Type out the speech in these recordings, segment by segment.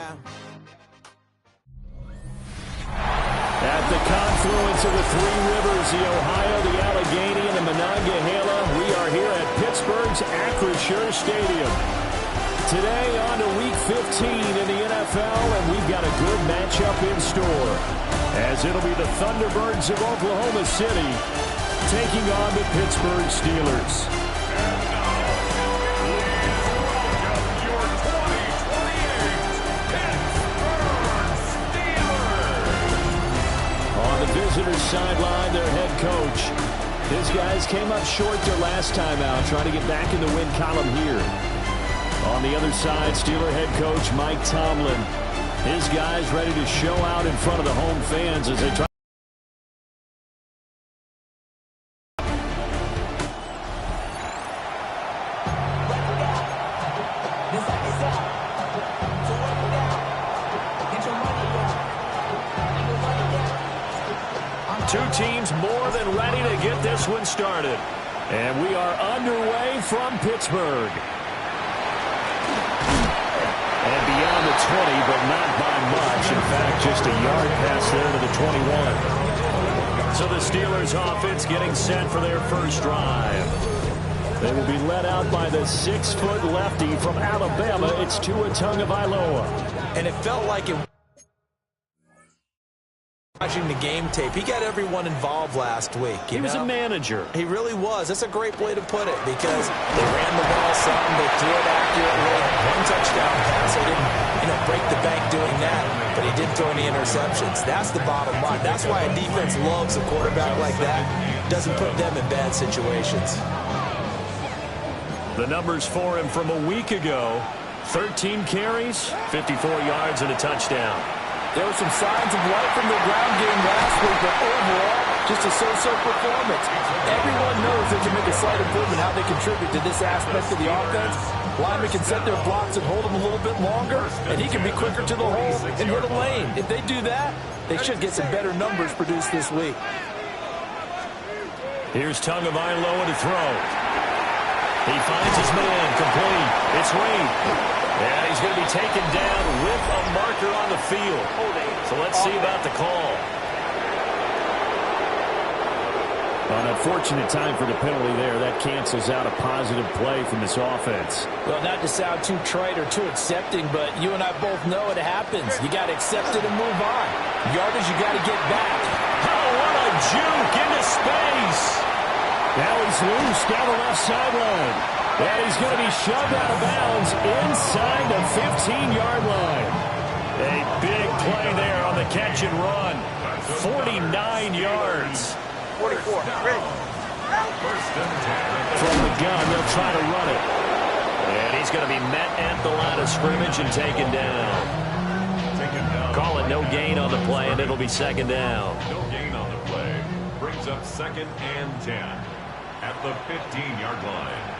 Yeah. At the confluence of the three rivers, the Ohio, the Allegheny, and the Monongahela, we are here at Pittsburgh's Acrisure Stadium. Today on to Week 15 in the NFL, and we've got a good matchup in store, as it'll be the ThunderBirds of Oklahoma City taking on the Pittsburgh Steelers. And now, please welcome your 2028 Pittsburgh Steelers. On the visitors' sideline, their head coach. His guys came up short their last time out, trying to get back in the win column here. On the other side, Steeler head coach Mike Tomlin. His guys ready to show out in front of the home fans as they try. Two teams more than ready to get this one started. And we are underway from Pittsburgh. And beyond the 20, but not by much. In fact, just a yard pass there to the 21. So the Steelers offense getting set for their first drive. They will be led out by the 6-foot lefty from Alabama. It's Tua Tagovailoa. And it felt like it. Watching the game tape, he got everyone involved last week. He was a manager. He really was. That's a great way to put it because they ran the ball some, they threw it accurately. One touchdown pass. They didn't, break the bank doing that, but he did throw any interceptions. That's the bottom line. That's why a defense loves a quarterback like that. Doesn't put them in bad situations. The numbers for him from a week ago: 13 carries, 54 yards, and a touchdown. There were some signs of life from the ground game last week, but overall, just a so-so performance. Everyone knows they can make a slight improvement how they contribute to this aspect of the offense. Linemen can set their blocks and hold them a little bit longer, and he can be quicker to the hole and hit a lane. If they do that, they should get some better numbers produced this week. Here's Tagovailoa to throw. He finds his man, complete. It's Reed. And he's going to be taken down with a marker on the field. So let's see about the call. An unfortunate time for the penalty there. That cancels out a positive play from this offense. Well, not to sound too trite or too accepting, but you and I both know it happens. You got to accept it and move on. Yardage, you got to get back. Oh, what a juke into space. Now he's loose down the left sideline. And he's going to be shoved out of bounds inside the 15-yard line. A big play there on the catch and run. 49 yards. 44. First and 10. From the gun, they'll try to run it. And he's going to be met at the line of scrimmage and taken down. Call it no gain on the play, and it'll be second down. No gain on the play. Brings up second and 10 at the 15-yard line.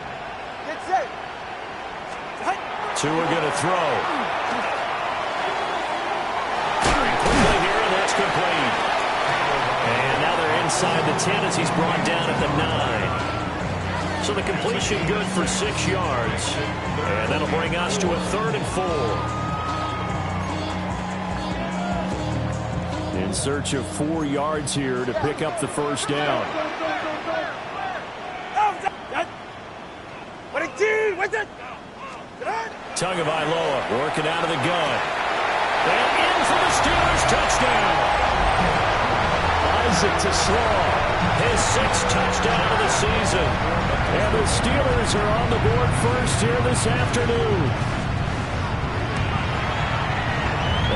Tua going to throw. Firing quickly here, and that's complete. And now they're inside the 10 as he's brought down at the 9. So the completion good for 6 yards. And that'll bring us to a 3rd and 4. In search of 4 yards here to pick up the first down. Tagovailoa working out of the gun. And in for the Steelers, touchdown. Isaac to Slaw, his 6th touchdown of the season. And the Steelers are on the board first here this afternoon.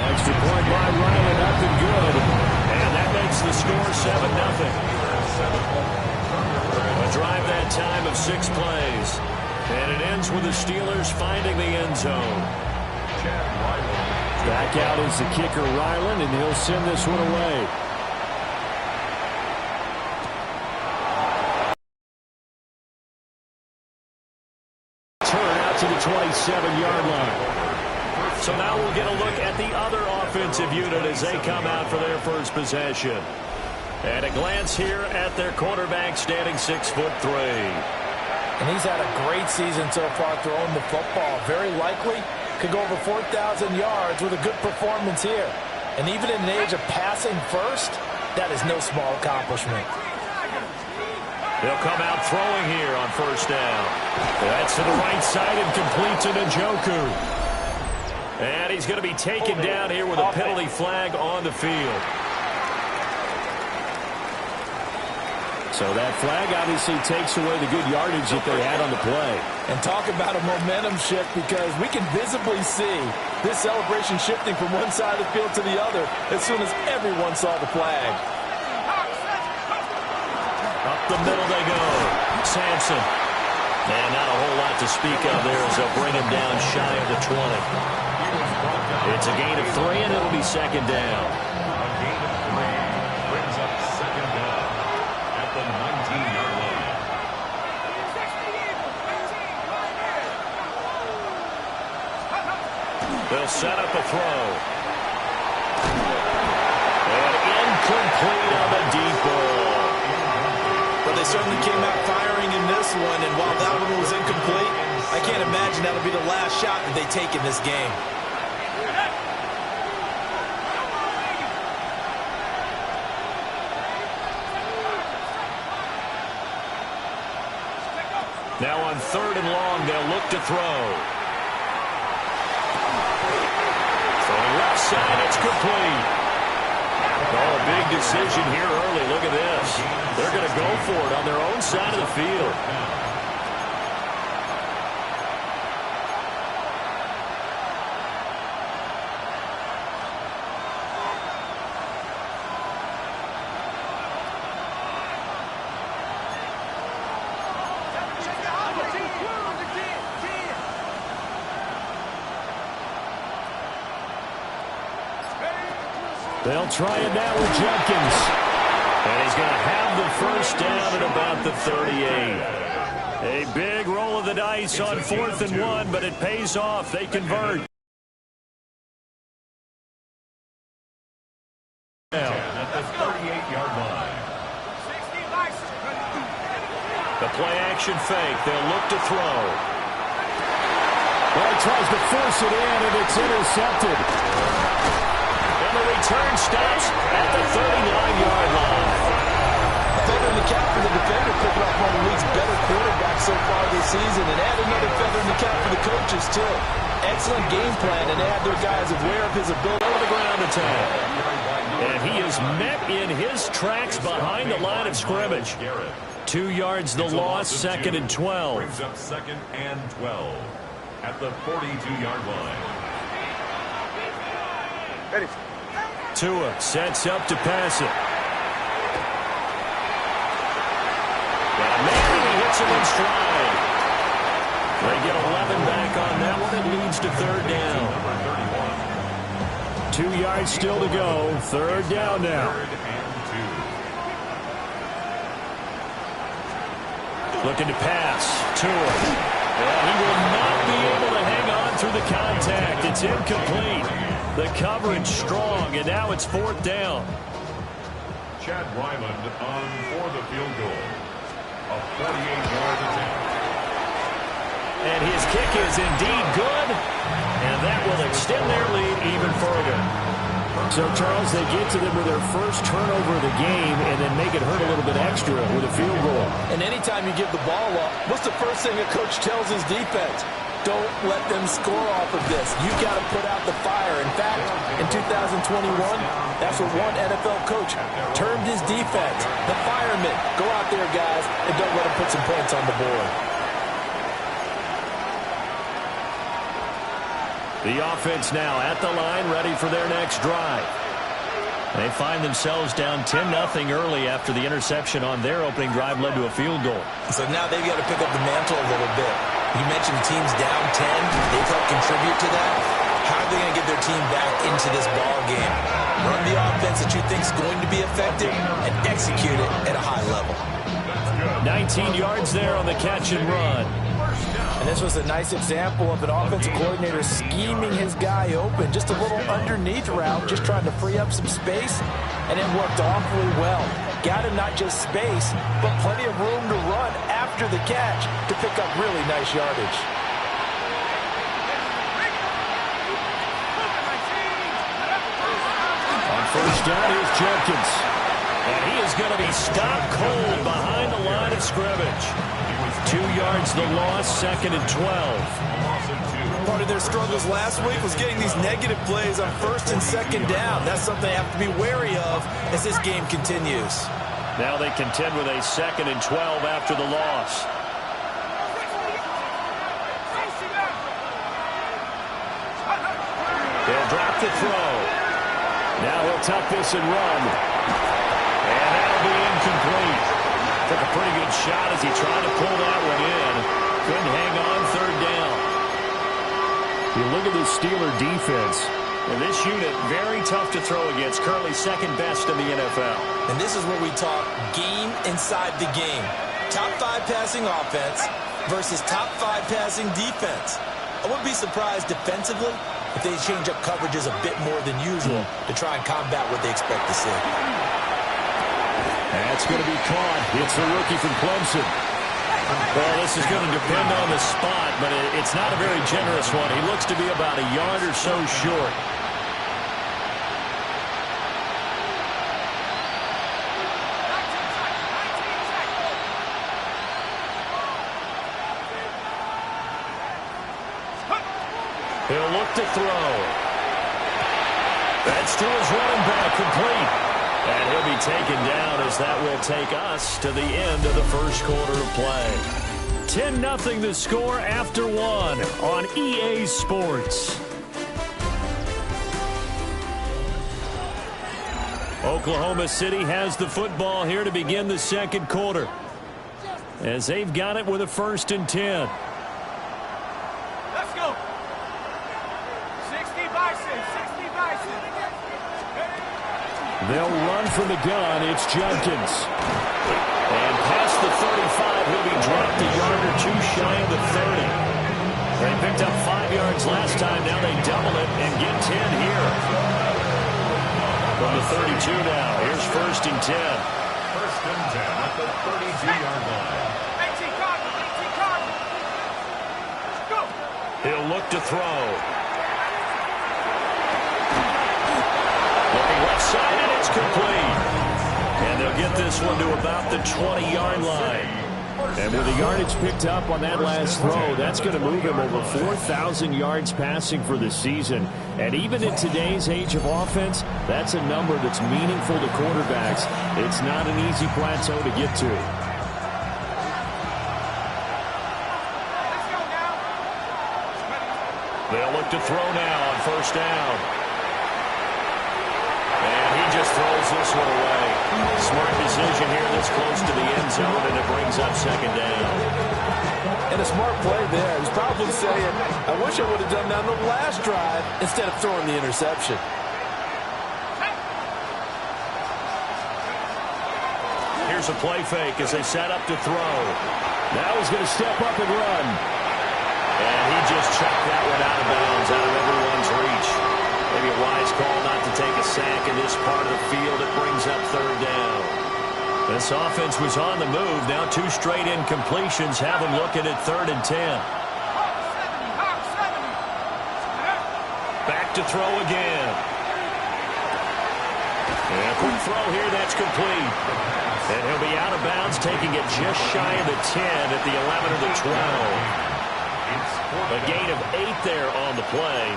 Extra point by Ryland, up and good. And that makes the score 7-0. A drive that time of 6 plays. And it ends with the Steelers finding the end zone. Back out is the kicker, Ryland, and he'll send this one away. Turn out to the 27-yard line. So now we'll get a look at the other offensive unit as they come out for their first possession. And a glance here at their quarterback, standing 6'3". And he's had a great season so far throwing the football. Very likely could go over 4,000 yards with a good performance here. And even in an age of passing first, that is no small accomplishment. They'll come out throwing here on first down. That's to the right side and complete to Njoku. And he's going to be taken down here with a penalty flag on the field. So that flag obviously takes away the good yardage that they had on the play. And talk about a momentum shift, because we can visibly see this celebration shifting from one side of the field to the other as soon as everyone saw the flag. Up the middle they go. Sampson. And not a whole lot to speak of there as they'll bring him down shy of the 20. It's a gain of 3, and it'll be second down. A gain of 3 brings up second down at the 19-yard line. They'll set up a throw. And incomplete on the deep ball. But they certainly came out firing in this one, and while that one was incomplete, I can't imagine that'll be the last shot that they take in this game. Now on 3rd and long, they'll look to throw. From the left side, it's complete. Oh, a big decision here early. Look at this. They're going to go for it on their own side of the field. They'll try it now with Jenkins. And he's going to have the first down at about the 38. A big roll of the dice on 4th and 1, but it pays off. They convert. At the 38-yard line. The play action fake. They'll look to throw. Well, he tries to force it in, and it's intercepted. And the return stops at the 39-yard line. A feather in the cap for the defender, picking off one of the league's better quarterbacks so far this season, and add another feather in the cap for the coaches, too. Excellent game plan, and they had their guys aware of his ability. On the ground attack. And he is met in his tracks behind the line of scrimmage. 2 yards the loss, 2nd and 12. Brings up 2nd and 12 at the 42-yard line. Ready. Tua sets up to pass it. Got a man, and he hits him in stride. They get 11 back on that one. It leads to 3rd down. Number 31. 2 yards still to go. 3rd down now. 3rd and 2. Looking to pass. Tua. And he will not be able to hang on through the contact. It's incomplete. The coverage strong, and now it's 4th down. Chad Ryland on for the field goal. A 48-yard attempt. And his kick is indeed good, and that will extend their lead even further. So, Charles, they get to them with their first turnover of the game and then make it hurt a little bit extra with a field goal. And anytime you give the ball up, what's the first thing a coach tells his defense? Don't let them score off of this. You've got to put out the fire. In fact, in 2021, that's what one NFL coach termed his defense. The firemen. Go out there, guys, and don't let them put some points on the board. The offense now at the line, ready for their next drive. They find themselves down 10-0 early after the interception on their opening drive led to a field goal. So now they've got to pick up the mantle a little bit. You mentioned teams down 10. They've helped contribute to that. How are they going to get their team back into this ball game? Run the offense that you think is going to be effective and execute it at a high level. 19 yards there on the catch and run. And this was a nice example of an offensive coordinator scheming his guy open. Just a little underneath route, just trying to free up some space, and it worked awfully well. Got him not just space, but plenty of room to run after the catch to pick up really nice yardage. first down. Here's Jenkins. And he is going to be stopped cold behind the line of scrimmage. 2 yards the loss, 2nd and 12. Part of their struggles last week was getting these negative plays on 1st and 2nd down. That's something they have to be wary of as this game continues. Now they contend with a 2nd and 12 after the loss. They'll drop the throw. Now he'll tuck this and run. And that'll be incomplete. Took a pretty good shot as he tried to pull that one in. Couldn't hang on 3rd down. You look at the Steeler defense. And this unit, very tough to throw against. Currently 2nd best in the NFL. And this is where we talk game inside the game. Top 5 passing offense versus top 5 passing defense. I wouldn't be surprised defensively if they change up coverages a bit more than usual to try and combat what they expect to see. That's going to be caught. It's the rookie from Clemson. Well, this is going to depend on the spot, but it's not a very generous one. He looks to be about a yard or so short. He'll look to throw. That's to his running back, complete. And he'll be taken down as that will take us to the end of the first quarter of play. 10-0 the score after 1 on EA Sports. Oklahoma City has the football here to begin the 2nd quarter, as they've got it with a 1st and 10. Let's go. 60 Bison, 60 Bison. They'll run from the gun. It's Jenkins. And past the 35, he'll be dropped a yard or 2 shy of the 30. They picked up 5 yards last time. Now they double it and get 10 here. From the 32 now. Here's 1st and 10. 1st and 10 at the 32-yard line. 18 Cardinals, 18 Cardinals. Go. He'll look to throw. Looking left side, and it's complete. And they'll get this one to about the 20-yard line. And with the yardage picked up on that last throw, that's going to move him over 4,000 yards passing for the season. And even in today's age of offense, that's a number that's meaningful to quarterbacks. It's not an easy plateau to get to. They'll look to throw now on 1st down. And he just throws this one away. Smart decision here this close to the end zone, and it brings up 2nd down. And a smart play there. He's probably saying, I wish I would have done that on the last drive instead of throwing the interception. Here's a play fake as they set up to throw. Now he's going to step up and run. And he just checked that one out of bounds, out of everyone's reach. Maybe a wise call not to take a sack in this part of the field. It brings up 3rd down. This offense was on the move. Now 2 straight incompletions have them looking at 3rd and 10. Back to throw again. And a quick throw here, that's complete. And he'll be out of bounds, taking it just shy of the 10 at the 11 or the 12. A gain of 8 there on the play.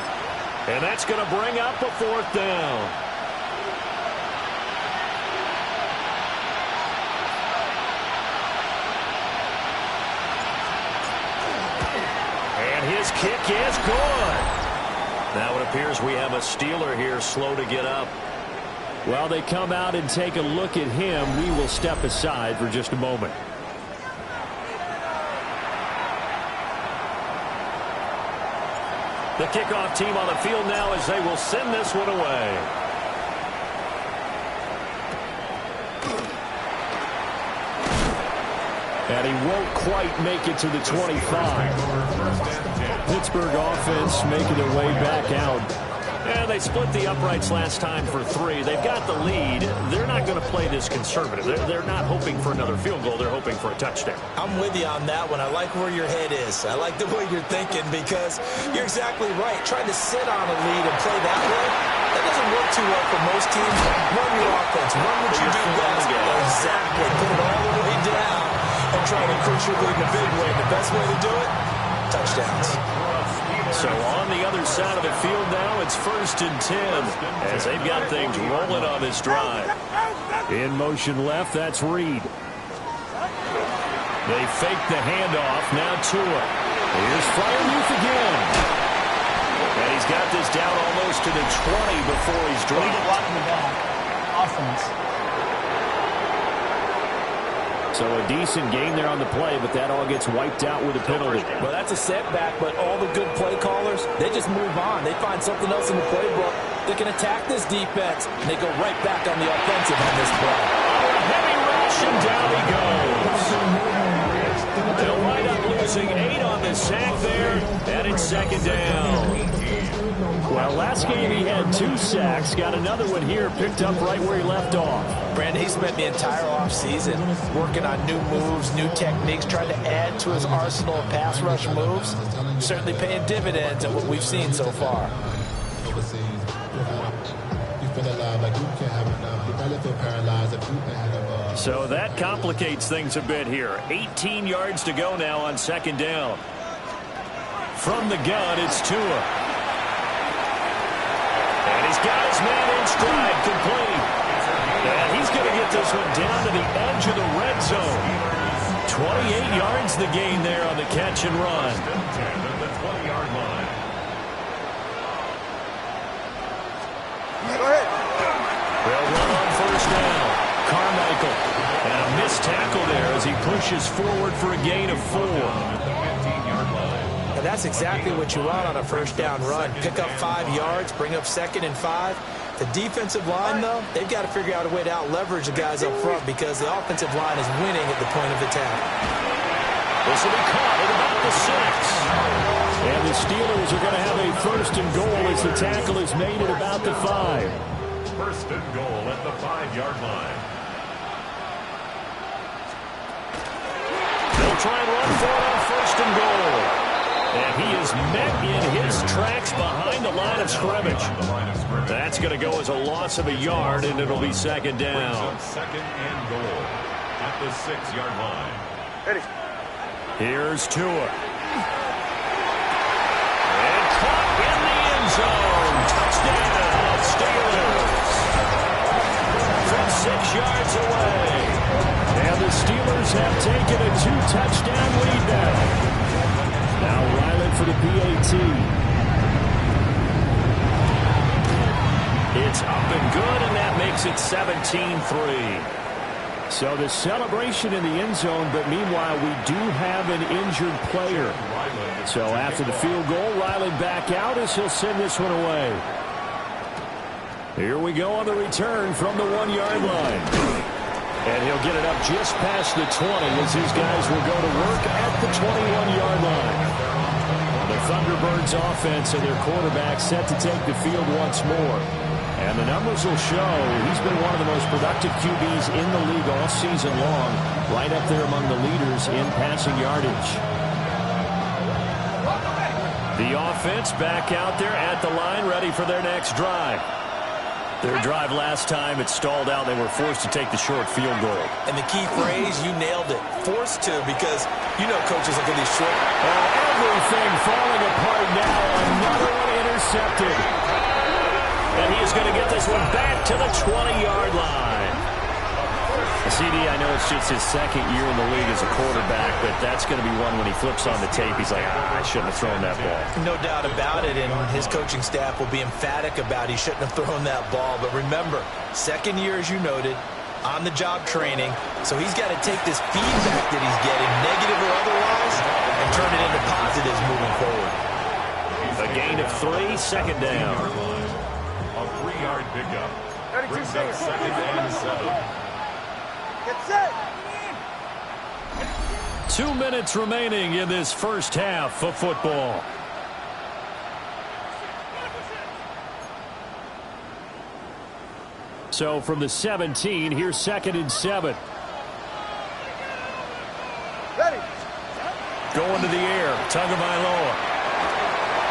And that's going to bring up a 4th down. And his kick is good. Now it appears we have a Steeler here slow to get up. While they come out and take a look at him, we will step aside for just a moment. The kickoff team on the field now as they will send this one away. And he won't quite make it to the 25. Pittsburgh offense making their way back out. And they split the uprights last time for 3. They've got the lead. They're not going to play this conservative. They're not hoping for another field goal. They're hoping for a touchdown. I'm with you on that one. I like where your head is. I like the way you're thinking because you're exactly right. Trying to sit on a lead and play that way, that doesn't work too well for most teams. Run your offense. Run what you do best. Exactly. Put it all the way down and try to increase your lead in a big way. The best way to do it, touchdowns. So on the other side of the field now, it's 1st and 10 as they've got things rolling on this drive. In motion left, that's Reed. They fake the handoff, now Tua. Here's Freiermuth again. And he's got this down almost to the 20 before he's dropped. Blocking the back. Offense. So a decent gain there on the play, but that all gets wiped out with a penalty. Well, that's a setback, but all the good play callers, they just move on. They find something else in the playbook. They can attack this defense, and they go right back on the offensive on this play. Heavy rush, and down he goes. They'll wind up losing 8 on the sack there, and it's 2nd down. Well, last game he had 2 sacks. Got another one here, picked up right where he left off. Brandon, he spent the entire offseason working on new moves, new techniques, trying to add to his arsenal of pass rush moves. Certainly paying dividends at what we've seen so far. So that complicates things a bit here. 18 yards to go now on 2nd down. From the gun, it's Tua. And he's got his man in stride, complete. And he's going to get this one down to the edge of the red zone. 28 yards the gain there on the catch and run. The 20-yard line. Go ahead. They'll run on 1st down. Carmichael. And a missed tackle there as he pushes forward for a gain of 4. And that's exactly what you want on a 1st down run. Pick up 5 yards, bring up 2nd and 5. The defensive line, though, they've got to figure out a way to out-leverage the guys up front because the offensive line is winning at the point of attack. This will be caught at about the 6. And the Steelers are going to have a 1st and goal as the tackle is made at about the 5. 1st and goal at the 5-yard line. They'll try and run for it on 1st and goal. And he is met in his tracks behind the line of scrimmage. That's going to go as a loss of a yard, and it'll be 2nd down. 2nd and goal at the 6-yard line. Ready. Here's Tua. And caught in the end zone. Touchdown, Steelers. From 6 yards away. And the Steelers have taken a 2-touchdown lead now. Now Ryland for the PAT. It's up and good, and that makes it 17-3. So the celebration in the end zone, but meanwhile we do have an injured player. So after the field goal, Ryland back out as he'll send this one away. Here we go on the return from the 1-yard line. And he'll get it up just past the 20 as his guys will go to work at the 21-yard line. The Thunderbirds offense and their quarterback set to take the field once more. And the numbers will show he's been one of the most productive QBs in the league all season long, right up there among the leaders in passing yardage. The offense back out there at the line, ready for their next drive. Their drive last time, it stalled out. They were forced to take the short field goal. And the key phrase, you nailed it. Forced to, because you know coaches look at these short. Everything falling apart now. Another one intercepted. And he is going to get this one back to the 20-yard line. CD, I know it's just his 2nd year in the league as a quarterback, but that's going to be one when he flips on the tape. He's like, I shouldn't have thrown that ball. No doubt about it, and his coaching staff will be emphatic about he shouldn't have thrown that ball. But remember, 2nd year, as you noted, on-the-job training. So he's got to take this feedback that he's getting, negative or otherwise, and turn it into positives moving forward. A gain of 3, 2nd down. A 3-yard pickup. Brings up 2nd and 7. Get set. 2 minutes remaining in this first half of football. So from the 17, here's 2nd and 7. Ready. Going to the air, Tagovailoa.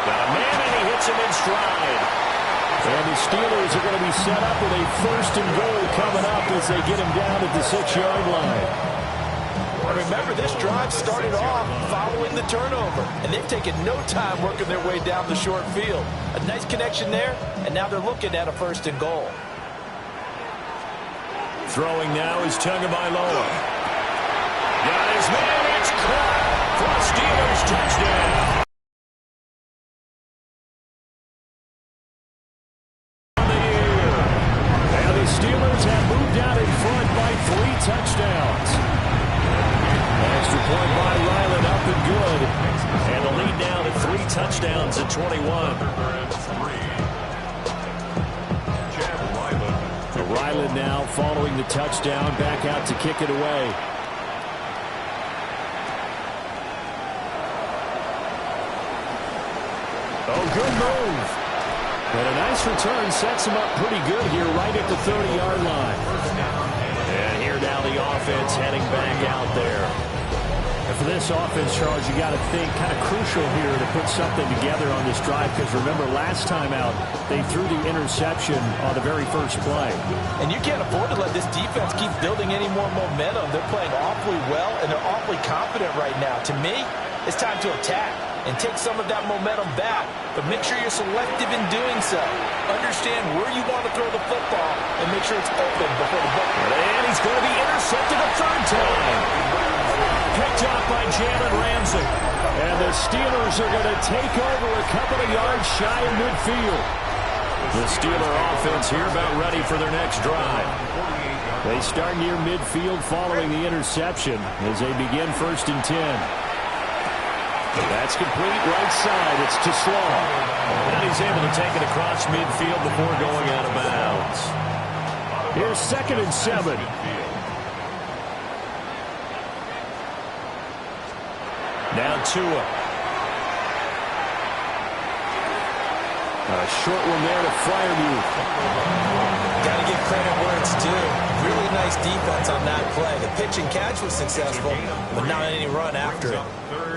Got a man, and he hits him in stride. And the Steelers are going to be set up with a 1st and goal coming up as they get him down at the 6-yard line. Remember, this drive started off following the turnover, and they've taken no time working their way down the short field. A nice connection there, and now they're looking at a 1st and goal. Throwing now is Tagovailoa. Got his man, it's caught for a Steelers touchdown. And the Steelers have moved out in front by 3 touchdowns. Extra point by Ryland, up and good. And the lead now to 3 touchdowns at 21. Ryland now following the touchdown, back out to kick it away. Oh, good move. And a nice return sets him up pretty good here right at the 30-yard line. And here now the offense heading back out there. And for this offense, Charles, you got to think kind of crucial here to put something together on this drive, because remember last time out they threw the interception on the very first play. And you can't afford to let this defense keep building any more momentum. They're playing awfully well, and they're awfully confident right now. To me, it's time to attack and take some of that momentum back, but make sure you're selective in doing so. Understand where you want to throw the football and make sure it's open before the ball. And he's going to be intercepted a 3rd time. Picked off by Jalen Ramsey. And the Steelers are going to take over a couple of yards shy of midfield. The Steeler offense here about ready for their next drive. They start near midfield following the interception as they begin 1st and 10. That's complete right side. It's to Sloan. And he's able to take it across midfield before going out of bounds. Here's 2nd and 7. Now Tua. A short one there to Freiermuth. Got to give credit where it's due. Really nice defense on that play. The pitch and catch was successful, but not any run after it.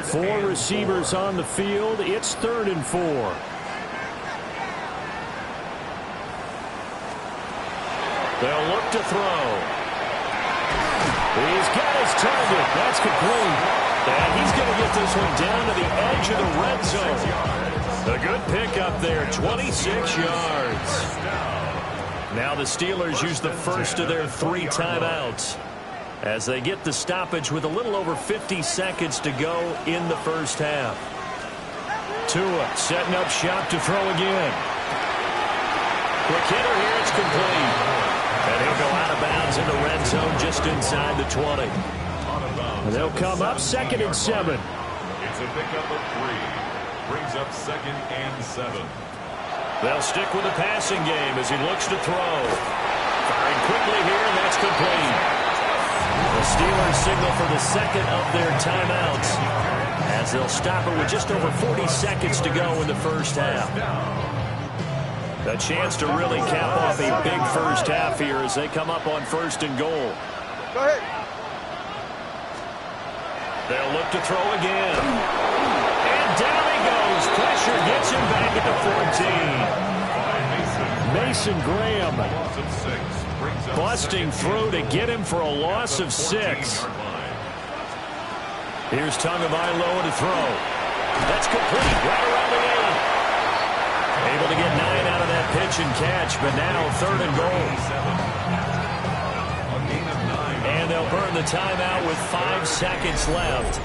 4 receivers on the field. It's 3rd and 4. They'll look to throw. He's got his target. That's complete. And he's going to get this one down to the edge of the red zone. A good pick up there, 26 yards. Now the Steelers use the first of their 3 timeouts as they get the stoppage with a little over 50 seconds to go in the first half. Tua setting up shop to throw again. Quick hitter here, it's complete. And he'll go out of bounds in the red zone just inside the 20. And they'll come up 2nd and 7. It's a pickup of 3. Brings up 2nd and 7. They'll stick with the passing game as he looks to throw. Firing quickly here, and that's complete. The Steelers signal for the 2nd of their timeouts as they'll stop it with just over 40 seconds to go in the first half. A chance to really cap off a big first half here as they come up on 1st and goal. Go ahead. They'll look to throw again. And down he goes. Pressure gets him back at the 14. Mason Graham busting through to get him for a loss of 6. Here's Tagovailoa to throw. That's complete right around the 8. Able to get 9 out of that pitch and catch, but now 3rd and goal. And they'll burn the timeout with 5 seconds left.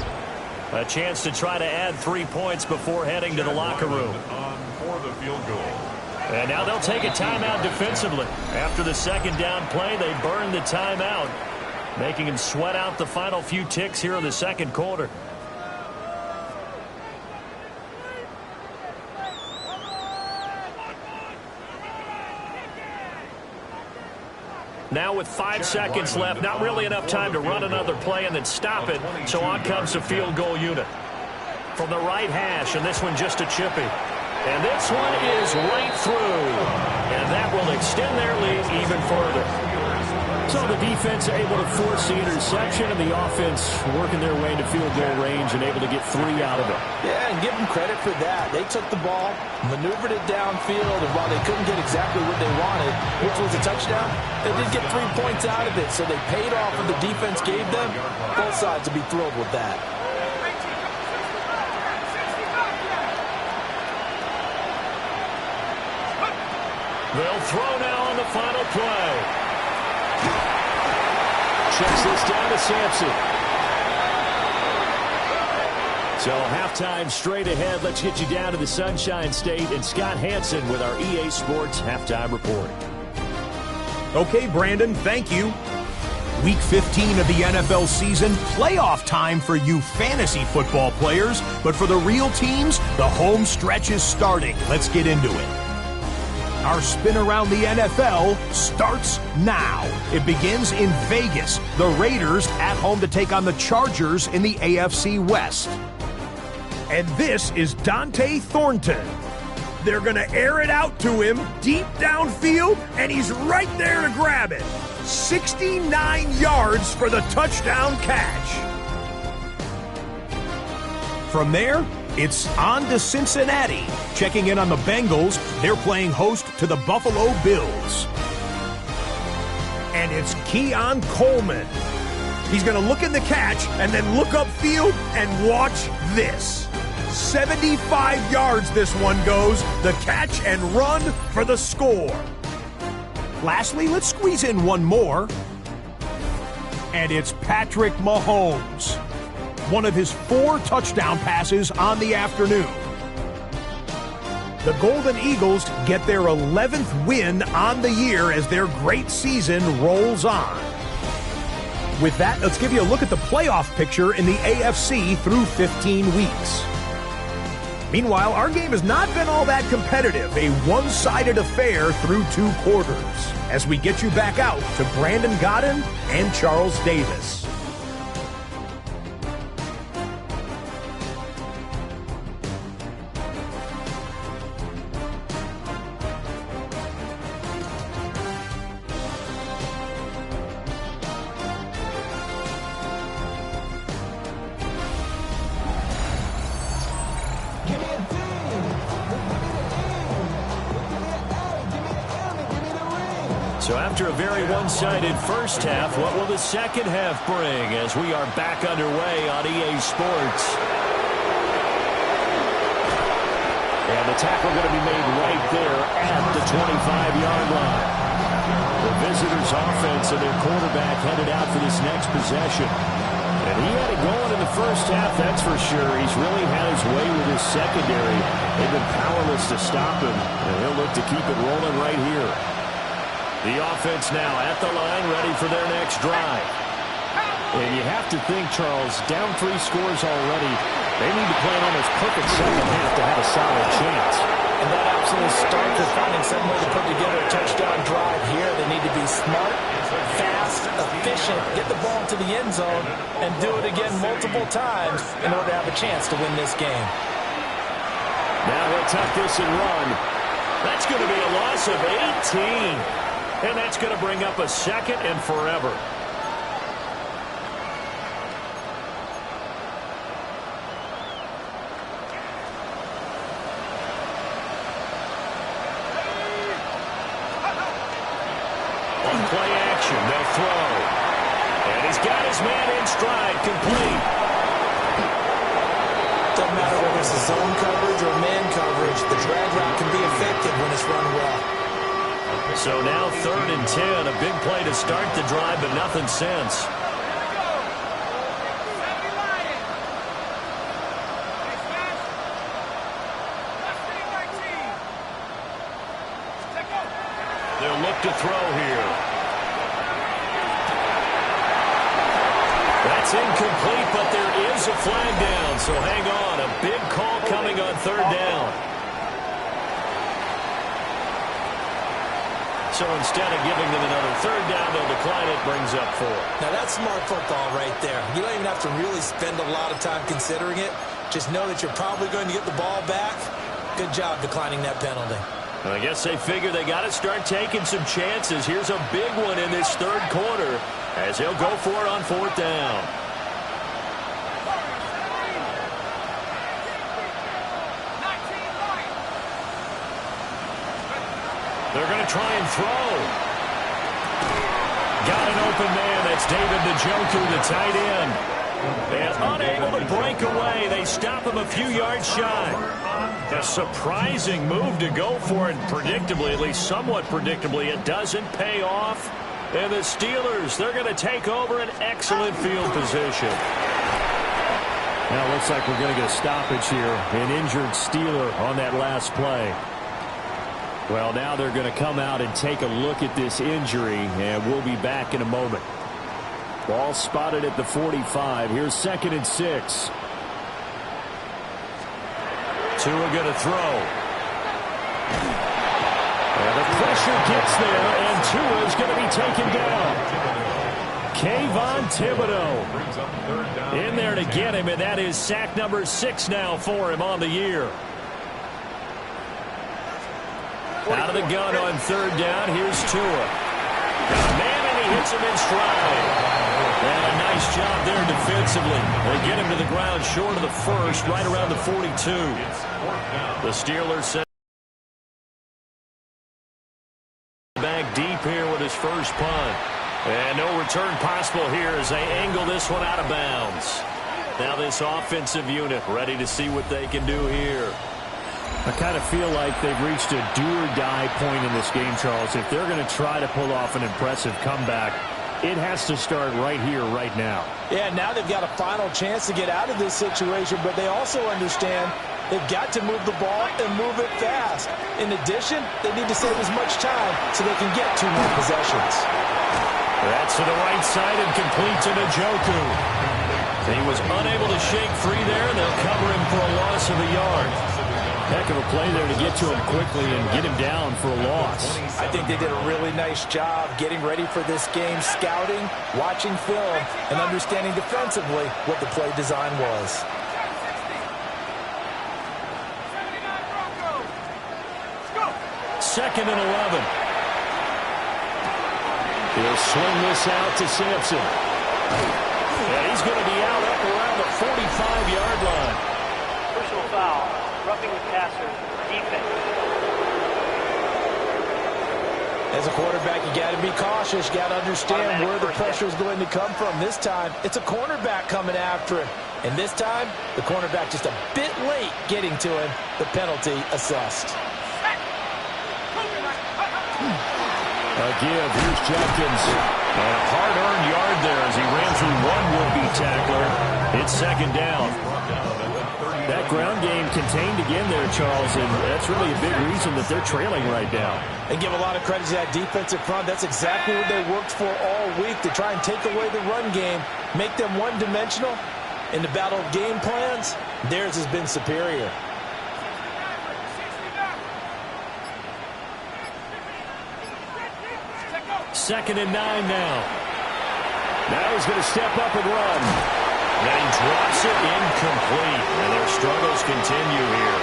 A chance to try to add 3 points before heading to the locker room. For the field goal. And now they'll take a timeout defensively. After the 2nd down play, they burn the timeout, making him sweat out the final few ticks here in the 2nd quarter. Now with 5 seconds left, not really enough time to run another play and then stop it, so on comes the field goal unit. From the right hash, and this one just a chippy. And this one is right through. And that will extend their lead even further. So the defense able to force the interception, and the offense working their way into field goal range and able to get 3 out of it. Yeah, and give them credit for that. They took the ball, maneuvered it downfield, and while they couldn't get exactly what they wanted, which was a touchdown, they did get 3 points out of it. So they paid off what the defense gave them. Both sides will be thrilled with that. They'll throw now on the final play. Checks this down to Sampson. So halftime straight ahead. Let's get you down to the Sunshine State and Scott Hansen with our EA Sports halftime report. Okay, Brandon, thank you. Week 15 of the NFL season, playoff time for you fantasy football players. But for the real teams, the home stretch is starting. Let's get into it. Our spin around the NFL starts now. It begins in Vegas. The Raiders at home to take on the Chargers in the AFC West. And this is Dante Thornton. They're going to air it out to him deep downfield, and he's right there to grab it. 69 yards for the touchdown catch. From there, it's on to Cincinnati. Checking in on the Bengals, they're playing host to the Buffalo Bills. And it's Keon Coleman. He's going to look in the catch and then look upfield and watch this. 75 yards this one goes. The catch and run for the score. Lastly, let's squeeze in one more. And it's Patrick Mahomes. One of his 4 touchdown passes on the afternoon. The Golden Eagles get their 11th win on the year as their great season rolls on. With that, let's give you a look at the playoff picture in the AFC through 15 weeks. Meanwhile, our game has not been all that competitive, a one-sided affair through 2 quarters, as we get you back out to Brandon Godden and Charles Davis. So after a very one-sided first half, what will the second half bring as we are back underway on EA Sports? And the tackle going to be made right there at the 25-yard line. The visitors' offense and their quarterback headed out for this next possession. And he had it going in the first half, that's for sure. He's really had his way with his secondary. They've been powerless to stop him, and he'll look to keep it rolling right here. The offense now at the line, ready for their next drive. And you have to think, Charles, down 3 scores already, they need to play an almost perfect second half to have a solid chance. And that absolutely starts with finding some way to put together a touchdown drive here. They need to be smart, fast, efficient, get the ball to the end zone, and do it again multiple times in order to have a chance to win this game. Now he'll tuck this and run. That's going to be a loss of 18. And that's going to bring up a second and forever. On play action, they'll throw. And he's got his man in stride, complete. Doesn't matter whether it's a zone coverage or man coverage, the drag route can be effective when it's run well. So now 3rd and 10, a big play to start the drive, but nothing since. They'll look to throw here. That's incomplete, but there is a flag down, so hang on. A big call coming on 3rd down. So instead of giving them another 3rd down, they'll decline it, brings up 4. Now that's smart football right there. You don't even have to really spend a lot of time considering it. Just know that you're probably going to get the ball back. Good job declining that penalty. I guess they figure they got to start taking some chances. Here's a big one in this third quarter as he'll go for it on fourth down. They're going to try and throw. Got an open man. That's David Njoku, the tight end. And unable to break away. They stop him a few yards shy. A surprising move to go for it. Predictably, at least somewhat predictably, it doesn't pay off. And the Steelers, they're going to take over an excellent field position. Now it looks like we're going to get a stoppage here. An injured Steeler on that last play. Well, now they're going to come out and take a look at this injury, and we'll be back in a moment. Ball spotted at the 45. Here's 2nd and 6. Tua going to throw. And the pressure gets there, and Tua is going to be taken down. Kayvon Thibodeau in there to get him, and that is sack number 6 now for him on the year. Out of the gun on third down. Here's Tua. Got a man, and he hits him in stride. And a nice job there defensively. They get him to the ground short of the first, right around the 42. The Steelers set back deep here with his first punt. And no return possible here as they angle this one out of bounds. Now this offensive unit ready to see what they can do here. I kind of feel like they've reached a do-or-die point in this game, Charles. If they're going to try to pull off an impressive comeback, it has to start right here, right now. Yeah, now they've got a final chance to get out of this situation, but they also understand they've got to move the ball and move it fast. In addition, they need to save as much time so they can get 2 more possessions. That's to the right side and complete to Njoku. He was unable to shake free there, and they'll cover him for a loss of a yard. Heck of a play there to get to him quickly and get him down for a loss. I think they did a really nice job getting ready for this game, scouting, watching film, and understanding defensively what the play design was. Second and 11. He'll swing this out to Sampson. And he's going to be out up around the 45-yard line. Personal foul. Roughing the passer, defense. As a quarterback, you got to be cautious. You got to understand where the pressure is going to come from. This time, it's a cornerback coming after him. And this time, the cornerback just a bit late getting to him. The penalty assessed. A give. Here's Jenkins. And a hard-earned yard there as he ran through one would-be tackler. It's second down. That ground game contained again there, Charles, and that's really a big reason that they're trailing right now. And give a lot of credit to that defensive front. That's exactly what they worked for all week, to try and take away the run game, make them one-dimensional. In the battle of game plans, theirs has been superior. Second and 9 now. Now he's going to step up and run. And he drops it incomplete. And their struggles continue here.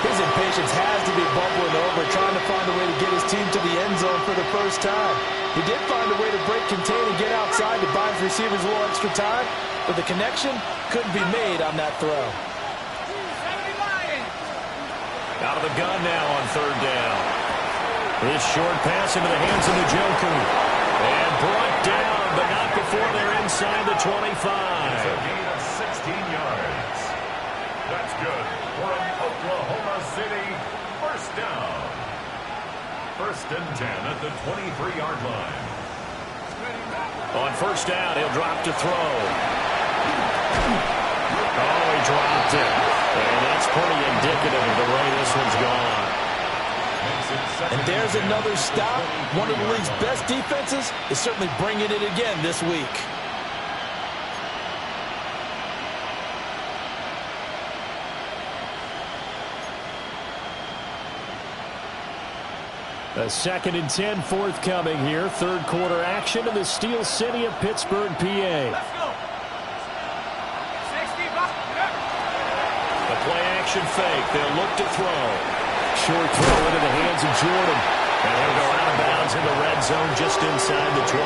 His impatience has to be bubbling over, trying to find a way to get his team to the end zone for the first time. He did find a way to break contain and get outside to buy his receivers a little extra time, but the connection couldn't be made on that throw. Out of the gun now on third down. This short pass into the hands of Njoku. And brought down, but not before they're inside the 25. It's a gain of 16 yards. That's good for an Oklahoma City first down. First and 10 at the 23-yard line. On first down, he'll drop to throw. Oh, he dropped it. And that's pretty indicative of the way this one's gone. And there's another stop. One of the league's best defenses is certainly bringing it again this week. A second and 10 forthcoming here. Third quarter action in the Steel City of Pittsburgh, PA. Let's go. 60. The play action Motion fake. They'll look to throw. Short throw into the hands of Jordan. And he'll go out of bounds in the red zone just inside the 20.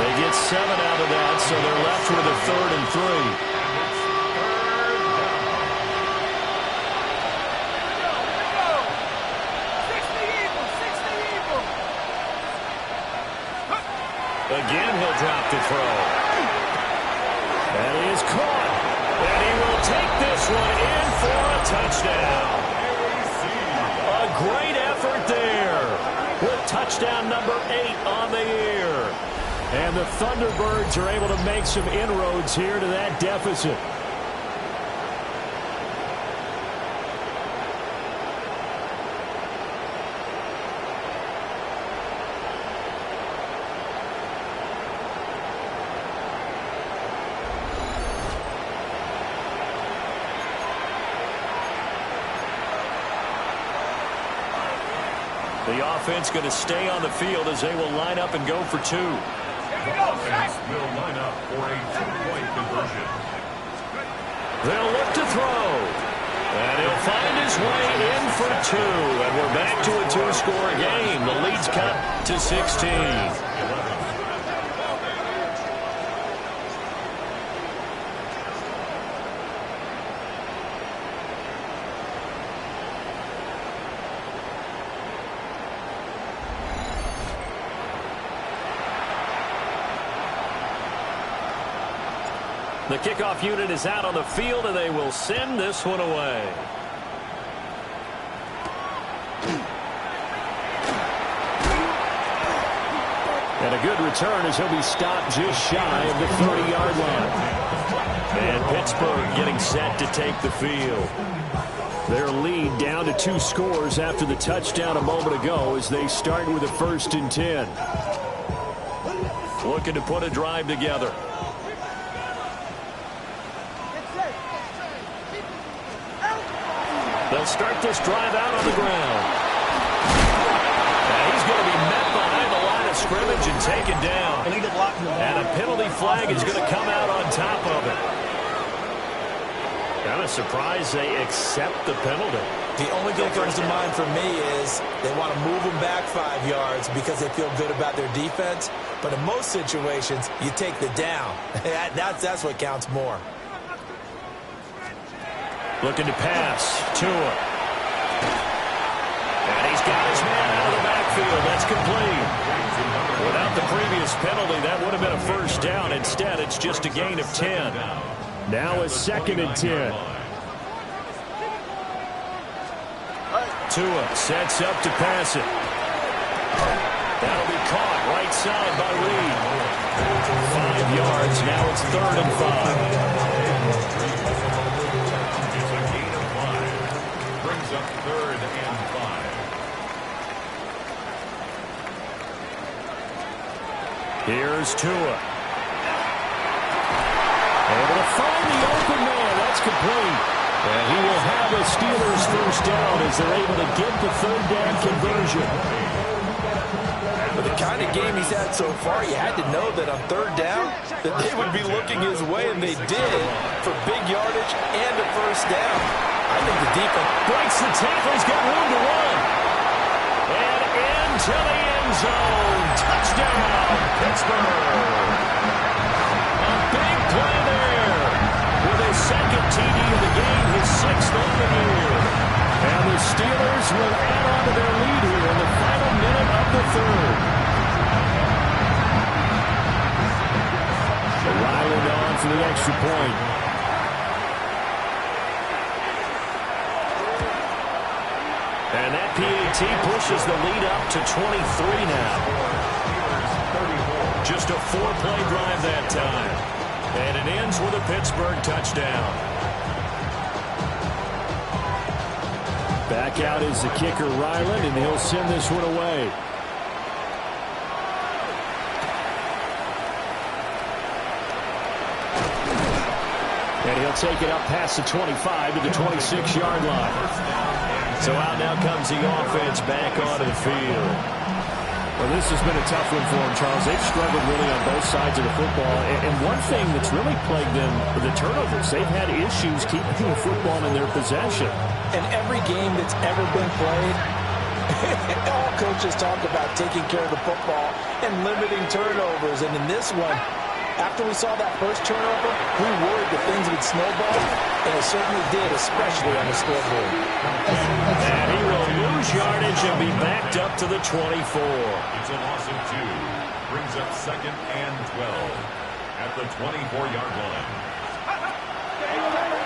They get 7 out of that, so they're left with a 3rd and 3. Again, he'll drop the throw. And he is caught. And he will take this one in for a touchdown. A great effort there with touchdown number 8 on the year. And the Thunderbirds are able to make some inroads here to that deficit. The offense going to stay on the field as they will line up and go for 2. The offense will line up for a 2-point conversion. They'll look to throw. And he'll find his way in for 2. And we're back to a 2-score game. The lead's cut to 16. The kickoff unit is out on the field, and they will send this one away. And a good return as he'll be stopped just shy of the 30-yard line. And Pittsburgh getting set to take the field. Their lead down to 2 scores after the touchdown a moment ago as they start with a 1st and 10. Looking to put a drive together. They'll start this drive out on the ground. And he's going to be met behind the line of scrimmage and taken down. And a penalty flag is going to come out on top of it. Kind of surprised they accept the penalty. The only thing that comes to mind for me is they want to move them back 5 yards because they feel good about their defense. But in most situations, you take the down. That's what counts more. Looking to pass. Tua. And he's got his man out of the backfield. That's complete. Without the previous penalty, that would have been a 1st down. Instead, it's just a gain of 10. Now a 2nd and 10. Tua sets up to pass it. That'll be caught right side by Reed. 5 yards. Now it's 3rd and 5. Up 3rd and 5. Here's Tua. Able to find the open man. That's complete. And he will have a Steelers 1st down as they're able to get the 3rd down conversion. For the kind of game he's had so far, you had to know that on 3rd down that they would be looking his way, and they did, for big yardage and a 1st down. I think the defense breaks the tackle. He's got room to run. And into the end zone. Touchdown, Pittsburgh. A big play there. With his 2nd TD of the game, his 6th of the year. And the Steelers will add on to their lead here in the final minute of the 3rd. Ryland on for the extra point. And that PAT pushes the lead up to 23 now. Just a 4-play drive that time. And it ends with a Pittsburgh touchdown. Back out is the kicker, Ryland, and he'll send this one away. And he'll take it up past the 25 to the 26-yard line. So out now comes the offense back onto the field. Well, this has been a tough one for them, Charles. They've struggled really on both sides of the football. And one thing that's really plagued them, the turnovers. They've had issues keeping the football in their possession. In every game that's ever been played, all coaches talk about taking care of the football and limiting turnovers. And in this one, after we saw that first turnover, we worried that things would snowball, and it certainly did, especially on the scoreboard. And he will lose yardage and be backed up to the 24. It's a loss of 2. Brings up 2nd and 12 at the 24-yard line.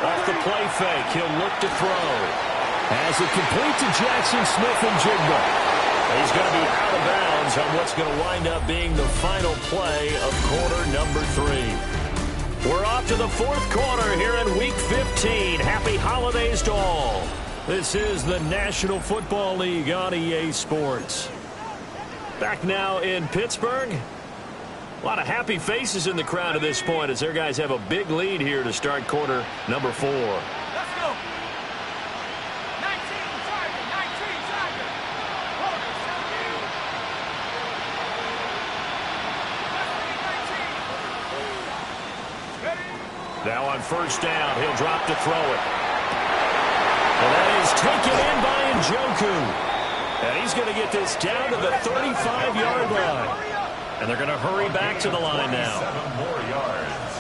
Off the play fake, he'll look to throw. As it complete to Jackson Smith-Njigba. He's going to be out of bounds on what's going to wind up being the final play of quarter number 3. We're off to the 4th quarter here in Week 15. Happy holidays to all. This is the National Football League on EA Sports. Back now in Pittsburgh. A lot of happy faces in the crowd at this point as their guys have a big lead here to start quarter number 4. Let's go. 19 Tiger. Now on first down, he'll drop to throw it. And that is taken in by Njoku. And he's going to get this down to the 35-yard line. And they're going to hurry back to the line now. 7 more yards.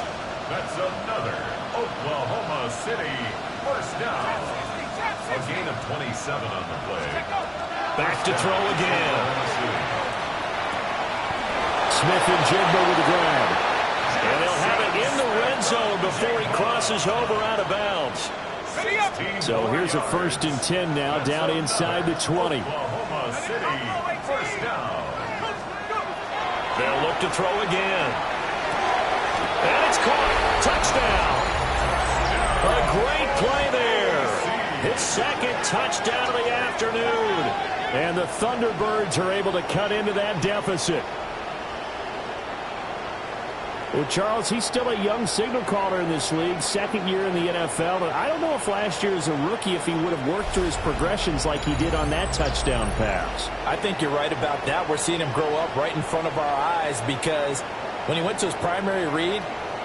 That's another Oklahoma City first down. A gain of 27 on the play. Back to throw again. Smith-Njigba with the grab. And they'll have it in the red zone before he crosses over out of bounds. So here's a 1st and 10 now down inside the 20. Oklahoma City first down. They'll look to throw again. And it's caught. Touchdown. A great play there. His 2nd touchdown of the afternoon. And the Thunderbirds are able to cut into that deficit. Well, Charles, he's still a young signal caller in this league, 2nd year in the NFL. And I don't know if last year as a rookie if he would have worked through his progressions like he did on that touchdown pass. I think you're right about that. We're seeing him grow up right in front of our eyes because when he went to his primary read,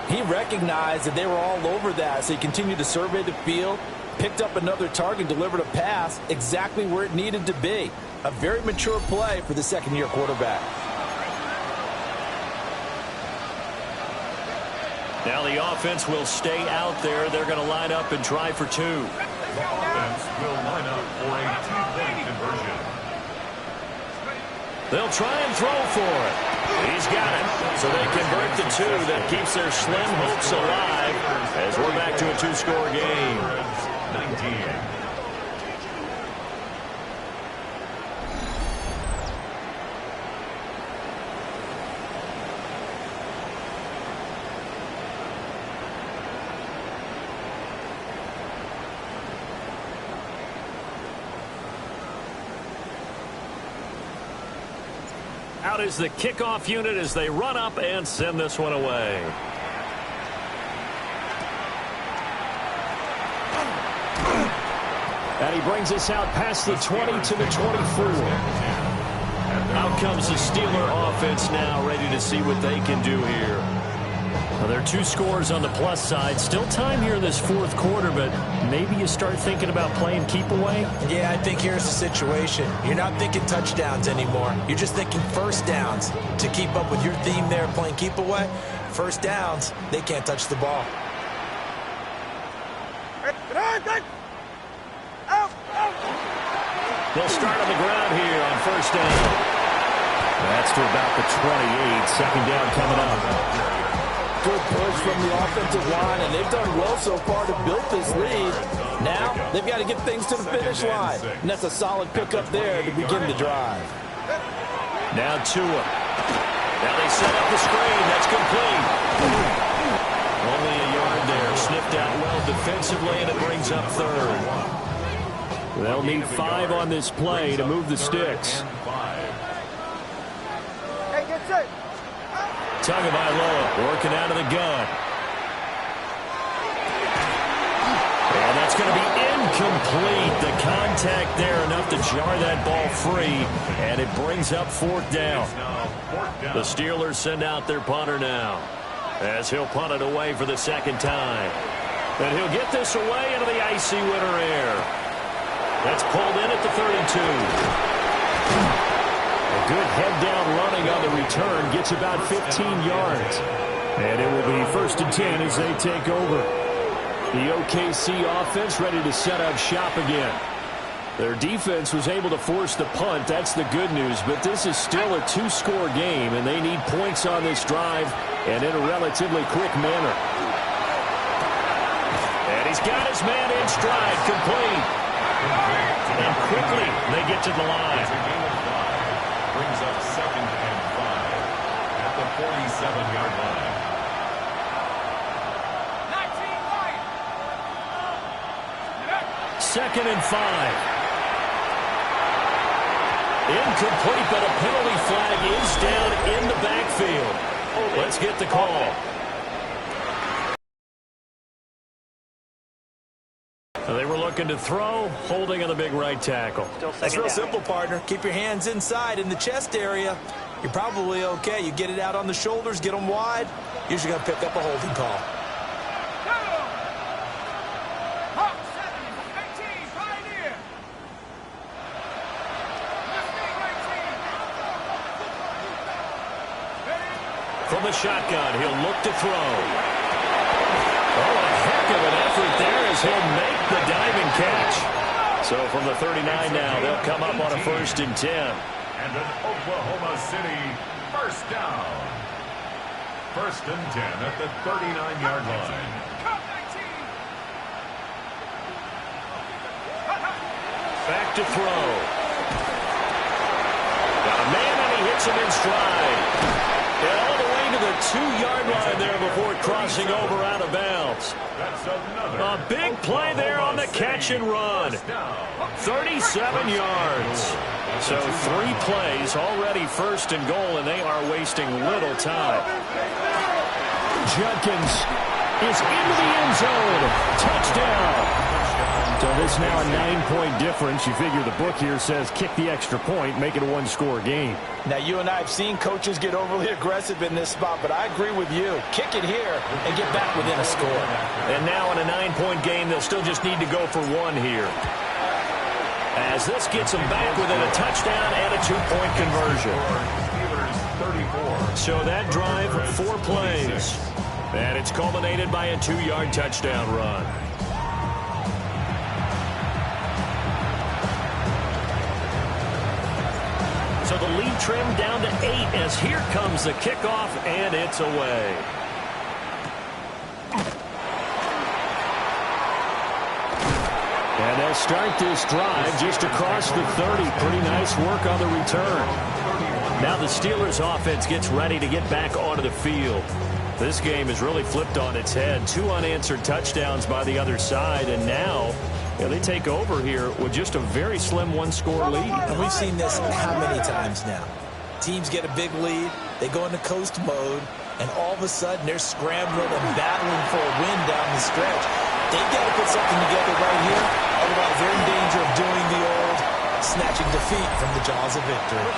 he recognized that they were all over that. So he continued to survey the field, picked up another target, delivered a pass exactly where it needed to be. A very mature play for the 2nd-year quarterback. Now the offense will stay out there. They're going to line up and try for 2. The offense will line up for a 2-point conversion. They'll try and throw for it. He's got it. So they convert the 2. That keeps their slim hopes alive as we're back to a 2-score game. 19. Out is the kickoff unit as they run up and send this one away. And he brings us out past the 20 to the 24. Out comes the Steeler offense now, ready to see what they can do here. Well, there are 2 scores on the plus side. Still time here in this 4th quarter, but maybe you start thinking about playing keep away? Yeah, I think here's the situation. You're not thinking touchdowns anymore. You're just thinking first downs. To keep up with your theme there, playing keep away, first downs, they can't touch the ball. They'll start on the ground here on first down. That's to about the 28. 2nd down coming up. Good push from the offensive line, and they've done well so far to build this lead. Now, they've got to get things to the finish line, and that's a solid pickup there to begin the drive. Now Tua. Now they set up the screen. That's complete. Only a yard there. Sniffed out well defensively, and it brings up 3rd. They'll need 5 on this play to move the sticks. Hey, get set. Tagovailoa working out of the gun. And that's going to be Incomplete. The contact there enough to jar that ball free, and it brings up fourth down. The Steelers send out their punter now, as he'll punt it away for the second time. And he'll get this away into the icy winter air. That's pulled in at the 32. A good head-down running on the return gets about 15 yards. And it will be 1st and 10 as they take over. The OKC offense ready to set up shop again. Their defense was able to force the punt. That's the good news. But this is still a two-score game, and they need points on this drive and in a relatively quick manner. And he's got his man in stride, complete. And quickly they get to the line. Brings up 2nd and 5 at the 47-yard line. 2nd and 5. Incomplete, but a penalty flag is down in the backfield. Let's get the call. They were looking to throw, holding on the big right tackle. That's real simple, partner. Keep your hands inside in the chest area. You're probably okay. You get it out on the shoulders, get them wide. Usually going to pick up a holding call. From the shotgun, he'll look to throw. Oh, a heck of an effort there as he'll make the diving catch. So from the 39 now, they'll come up on a 1st and 10. And an Oklahoma City first down. 1st and 10 at the 39-yard line. Back to throw. Got a man and he hits him in stride. And all the way to the 2-yard line there before crossing over out of bounds. A big play there on the catch and run. 37 yards. So 3 plays, already 1st and goal, and they are wasting little time. Judkins is into the end zone. Touchdown. So this now a 9-point difference. You figure the book here says kick the extra point, make it a 1-score game. Now, you and I have seen coaches get overly aggressive in this spot, but I agree with you. Kick it here and get back within a score. And now in a 9-point game, they'll still just need to go for 1 here. As this gets them back within a touchdown and a 2-point conversion. So that drive, 4 plays. And it's culminated by a 2-yard touchdown run. So the lead trimmed down to 8 as here comes the kickoff, and it's away. And they'll start this drive just across the 30. Pretty nice work on the return. Now the Steelers offense gets ready to get back onto the field. This game is really flipped on its head. 2 unanswered touchdowns by the other side, and now they take over here with just a very slim 1-score lead. And we've seen this how many times now? Teams get a big lead, they go into coast mode, and all of a sudden they're scrambling and battling for a win down the stretch. They've got to put something together right here, otherwise they're in danger of doing the old snatching defeat from the jaws of victory.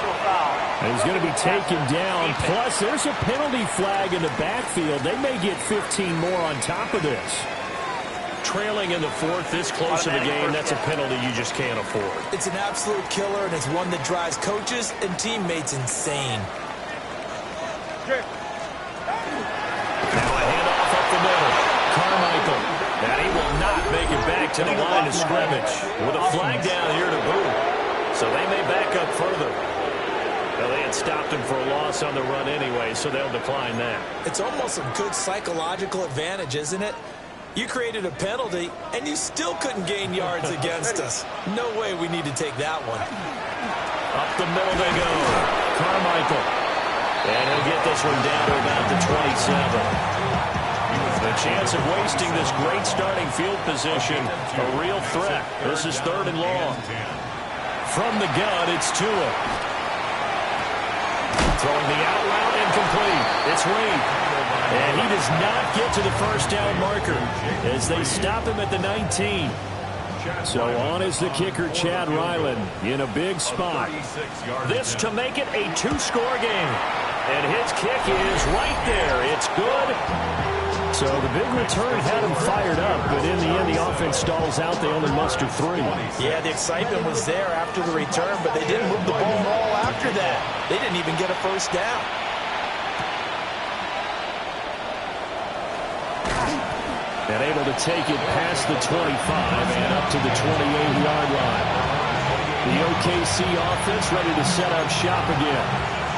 And he's going to be taken down. Plus, there's a penalty flag in the backfield. They may get 15 more on top of this. Trailing in the 4th, this close of a game, that's a penalty you just can't afford. It's an absolute killer, and it's one that drives coaches and teammates insane. Now a handoff up the middle. Carmichael. And he will not make it back to the line of scrimmage with a flag down here to boot. So they may back up further. Well, they had stopped him for a loss on the run anyway, so they'll decline that. It's almost a good psychological advantage, isn't it? You created a penalty, and you still couldn't gain yards against us. No way we need to take that one. Up the middle they go. Carmichael. And he'll get this one down to about the 27. The chance of wasting this great starting field position, a real threat. This is 3rd and long. From the gun, it's Tua. Throwing the out route, incomplete. It's Reed. And he does not get to the 1st down marker as they stop him at the 19. So on is the kicker, Chad Ryland, in a big spot. This to make it a two-score game. And his kick is right there. It's good. So the big return had him fired up, but in the end, the offense stalls out. They only muster 3. Yeah, the excitement was there after the return, but they didn't move the ball at all after that. They didn't even get a first down. And able to take it past the 25 and up to the 28-yard line. The OKC offense ready to set up shop again.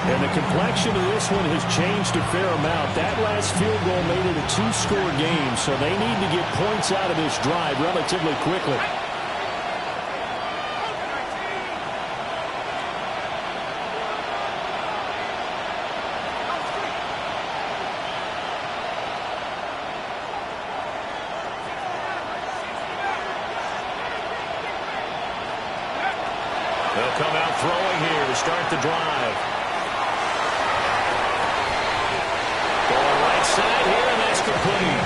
And the complexion of this one has changed a fair amount. That last field goal made it a 2-score game, so they need to get points out of this drive relatively quickly. They'll come out throwing here to start the drive. Going right side here, and that's complete.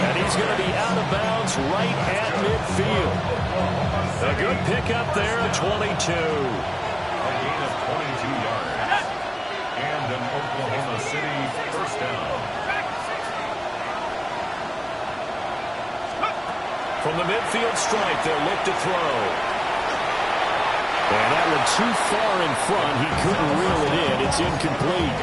And he's going to be out of bounds right at midfield. A good pickup there at 22. A gain of 22 yards. And an Oklahoma City first down. From the midfield stripe, they'll look to throw. And that one too far in front. He couldn't reel it in. It's incomplete.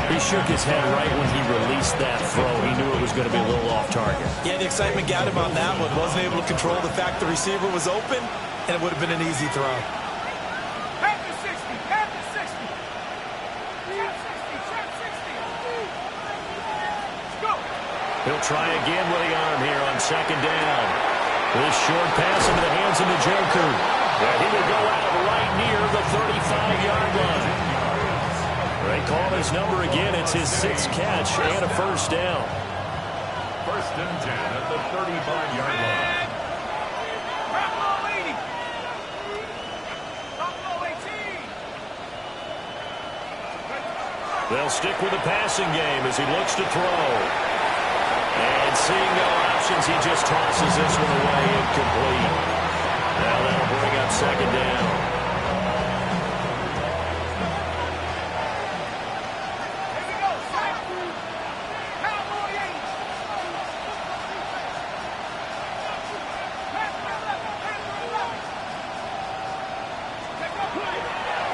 He shook his head right when he released that throw. He knew it was going to be a little off target. Yeah, the excitement got him on that one. Wasn't able to control the fact the receiver was open, and it would have been an easy throw. Half to 60. Half to 60. Half 60. Half 60. Let's go. He'll try again with the arm here on second down. This short pass into the hands of the Joker. And he will go out right near the 35-yard line. They call his number again. It's his 6th catch and a first down. First and 10 at the 35-yard line. RML 80. They'll stick with the passing game as he looks to throw. And seeing no options, he just tosses this one away incomplete. Now that'll bring up second down.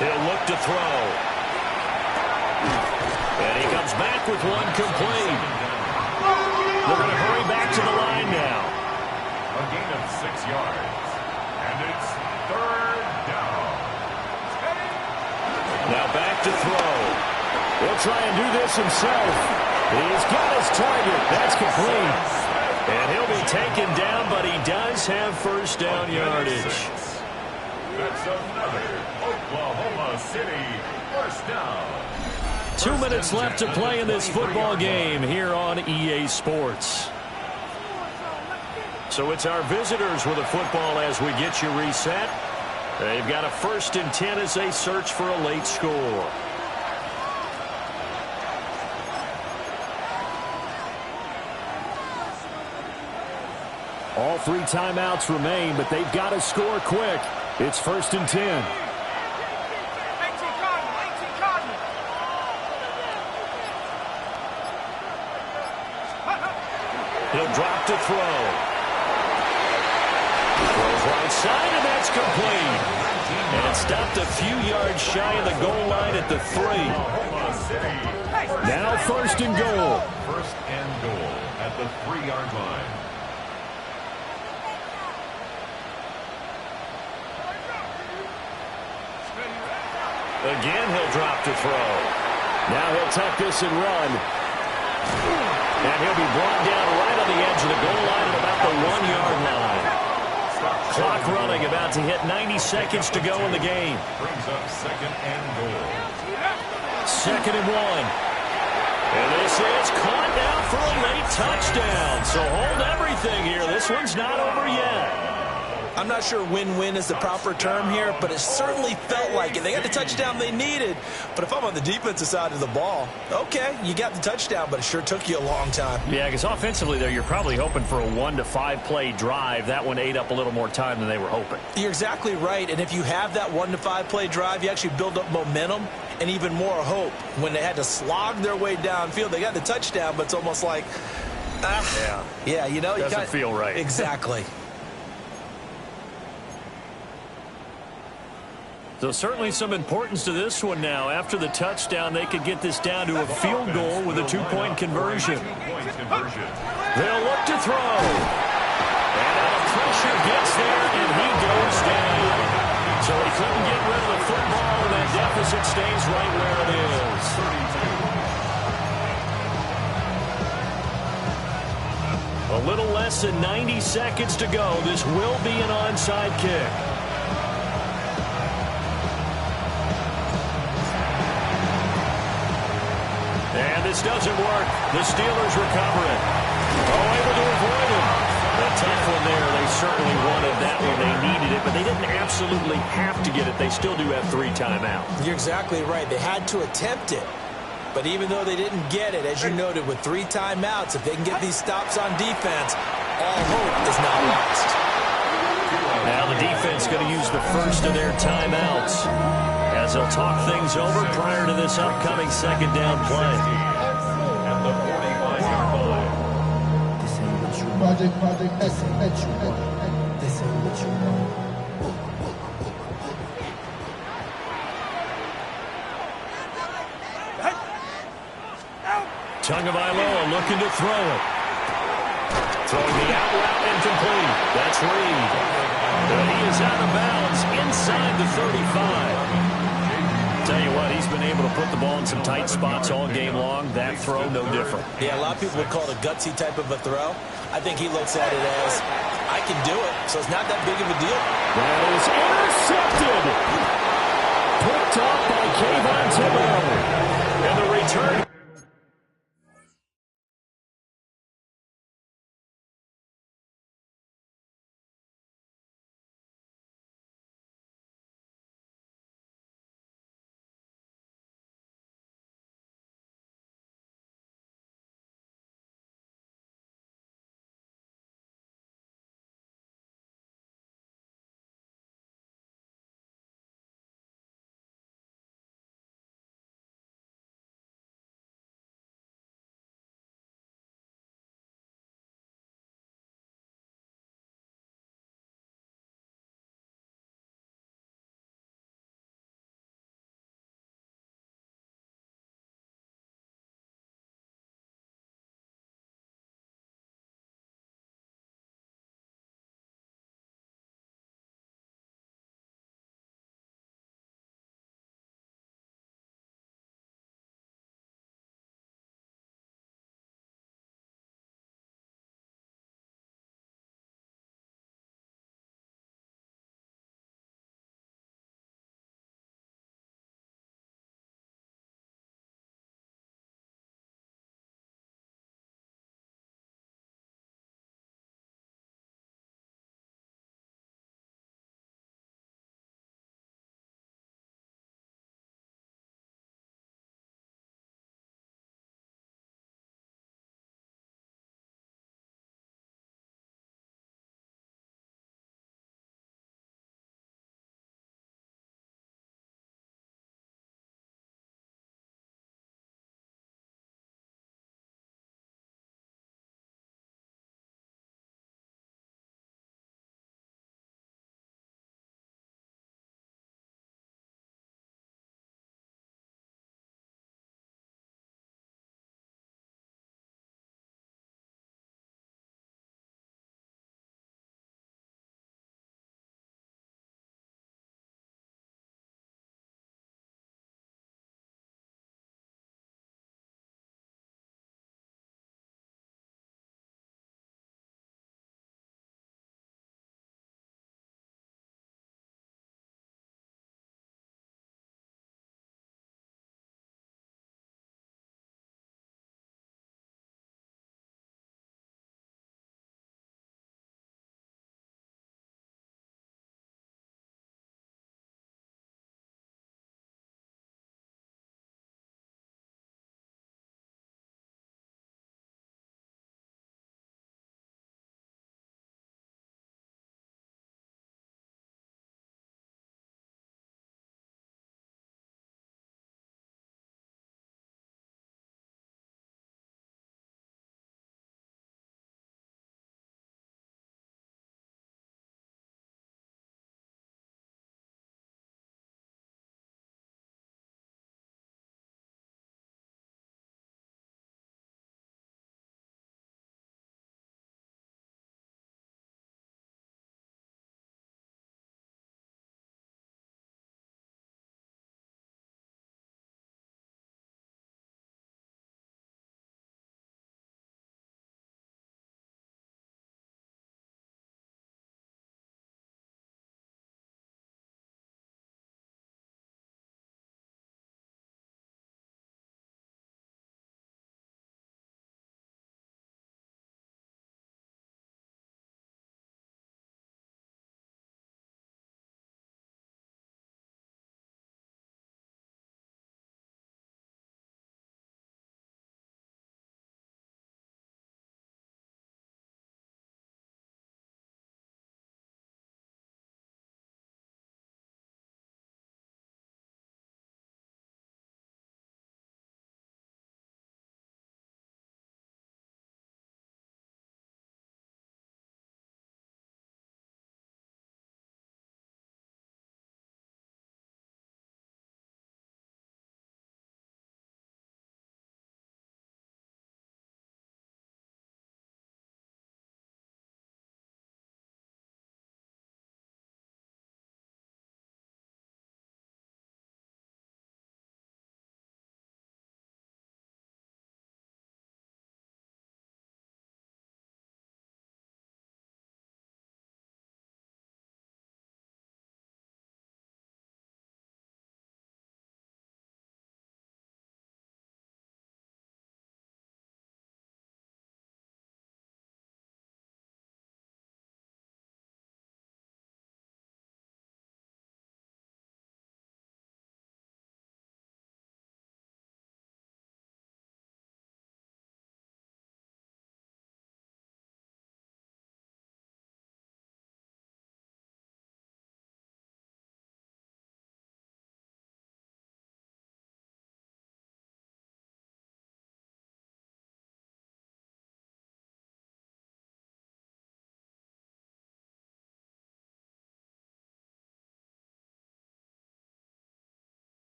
He'll look to throw. And he comes back with one complete. They're going to hurry back to the line now. A gain of 6 yards. And it's third down. Now back to throw. He'll try and do this himself. He's got his target. That's complete. And he'll be taken down, but he does have first down yardage. That's another Oklahoma City first down. 2 minutes left to play in this football game here on EA Sports. So it's our visitors with the football as we get you reset. They've got a 1st and 10 as they search for a late score. All 3 timeouts remain, but they've got to score quick. It's 1st and 10. He'll drop to throw. Throws right side, and that's complete. And stopped a few yards shy of the goal line at the 3. Now 1st and goal. 1st and goal at the 3-yard line. Again, he'll drop to throw. Now he'll tuck this and run. And he'll be brought down right on the edge of the goal line at about the 1-yard line. Clock running, about to hit 90 seconds to go in the game. Brings up 2nd and goal. 2nd and 1. And this is caught now for a late touchdown. So hold everything here. This one's not over yet. I'm not sure win-win is the proper term here, but it certainly felt like it. They got the touchdown they needed, but if I'm on the defensive side of the ball, okay, you got the touchdown, but it sure took you a long time. Yeah, because offensively there, you're probably hoping for a 1 to 5 play drive. That one ate up a little more time than they were hoping. You're exactly right, and if you have that 1 to 5 play drive, you actually build up momentum and even more hope. When they had to slog their way downfield, they got the touchdown, but it's almost like, yeah, you know, doesn't feel right. Exactly. So certainly some importance to this one now. After the touchdown, they could get this down to a field goal with a 2-point conversion. They'll look to throw. And now pressure gets there, and he goes down. So he couldn't get rid of the football, and that deficit stays right where it is. A little less than 90 seconds to go. This will be an onside kick. And this doesn't work. The Steelers recover it. Oh, able to avoid it. A tough one there. They certainly wanted that one. They needed it, but they didn't absolutely have to get it. They still do have 3 timeouts. You're exactly right. They had to attempt it. But even though they didn't get it, as you noted, with 3 timeouts, if they can get these stops on defense, all hope is not lost. Now the defense going to use the first of their timeouts as they'll talk things over prior to this upcoming second down play. At the 45-yard line. Project X. This ain't what you want. Tagovailoa looking to throw it. Throwing the out route incomplete. That's Reed. And he is out of bounds inside the 35. Tell you what, he's been able to put the ball in some tight spots all game long. That throw, no different. Yeah, a lot of people would call it a gutsy type of a throw. I think he looks at it as, I can do it, so it's not that big of a deal. That is intercepted. Picked up by Kayvon Thibodeaux. And the return.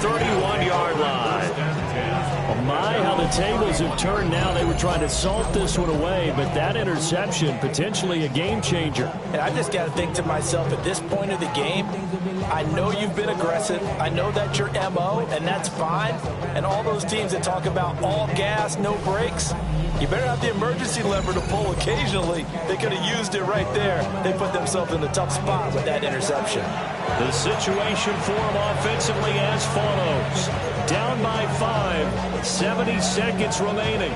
31-yard line. Oh my, how the tables have turned now. They were trying to salt this one away, but that interception, potentially a game changer. And I just got to think to myself, at this point of the game, I know you've been aggressive. I know that's your MO, and that's fine. And all those teams that talk about all gas, no brakes, you better have the emergency lever to pull occasionally. They could have used it right there. They put themselves in a tough spot with that interception. The situation for them offensively as follows. Down by 5, 70 seconds remaining.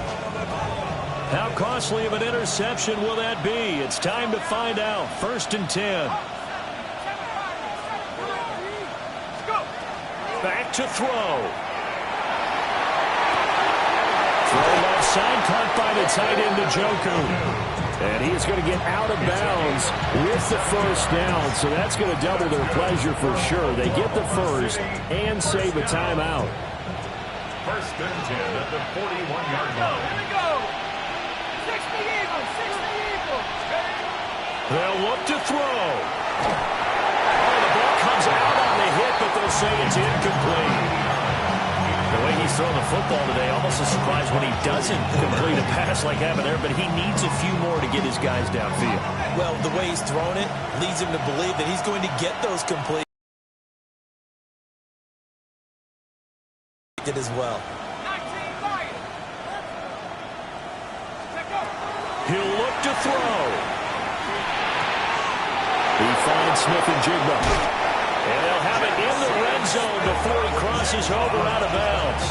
How costly of an interception will that be? It's time to find out. 1st and 10. Back to throw. Throw left side, caught by the tight end, Njoku. And he is going to get out of bounds with the 1st down, so that's going to double their pleasure for sure. They get the 1st and save a timeout. 1st and 10 at the 41-yard line. Here we go. 60 Eagles, 60 Eagles. They'll look to throw. Oh, the ball comes out on the hit, but they'll say it's incomplete. The way he's throwing the football today, almost a surprise when he doesn't complete a pass like happened there, but he needs a few more to get his guys downfield. Well, the way he's thrown it leads him to believe that he's going to get those complete as well. He'll look to throw. He finds Smith-Njigba. And they'll have it in the red zone before he crosses over out of bounds.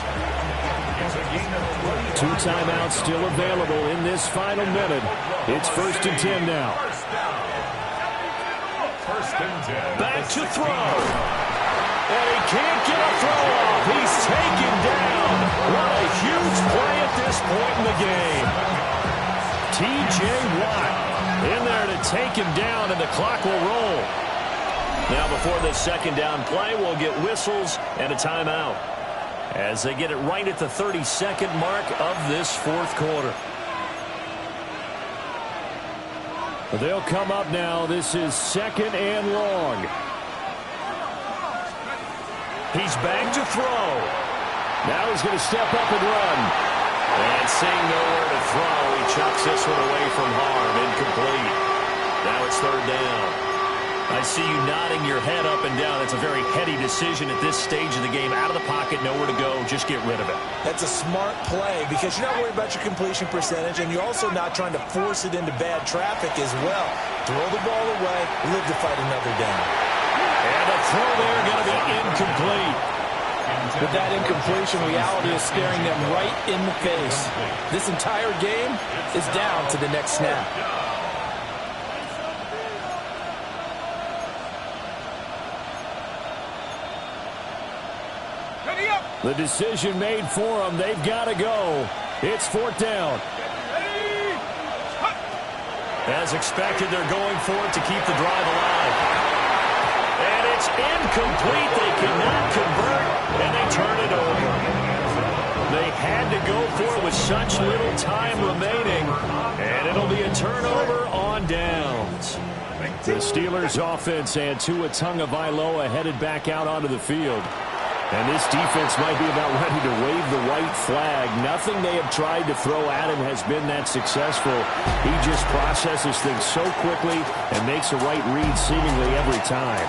2 timeouts still available in this final minute. It's 1st and 10 now. 1st and 10. Back to throw. And he can't get a throw off. He's taken down. What a huge play at this point in the game. T.J. Watt in there to take him down, and the clock will roll. Now, before this 2nd down play, we'll get whistles and a timeout as they get it right at the 32nd mark of this 4th quarter. They'll come up now. This is 2nd and long. He's back to throw. Now he's going to step up and run. And seeing nowhere to throw, he chucks this one away from harm. Incomplete. Now it's 3rd down. I see you nodding your head up and down. It's a very heady decision at this stage of the game. Out of the pocket, nowhere to go. Just get rid of it. That's a smart play because you're not worried about your completion percentage, and you're also not trying to force it into bad traffic as well. Throw the ball away, live to fight another down. And a throw there going to be incomplete. With that incompletion, reality is staring them right in the face. This entire game is down to the next snap. The decision made for them. They've got to go. It's 4th down. As expected, they're going for it to keep the drive alive. And it's incomplete. They cannot convert, and they turn it over. They had to go for it with such little time remaining, and it'll be a turnover on downs. The Steelers offense and Tua Tagovailoa headed back out onto the field. And this defense might be about ready to wave the white flag. Nothing they have tried to throw at him has been that successful. He just processes things so quickly and makes a right read seemingly every time.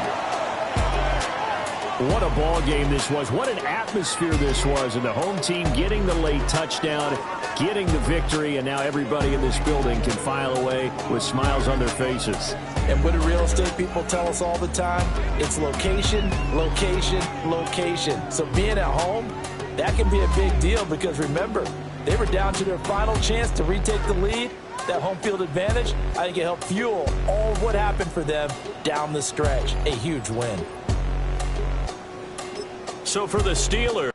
What a ball game this was. What an atmosphere this was. And the home team getting the late touchdown, getting the victory, and now everybody in this building can file away with smiles on their faces. And what do real estate people tell us all the time? It's location, location, location. So being at home, that can be a big deal because remember, they were down to their final chance to retake the lead. That home field advantage, I think it helped fuel all of what happened for them down the stretch. A huge win. So for the Steelers,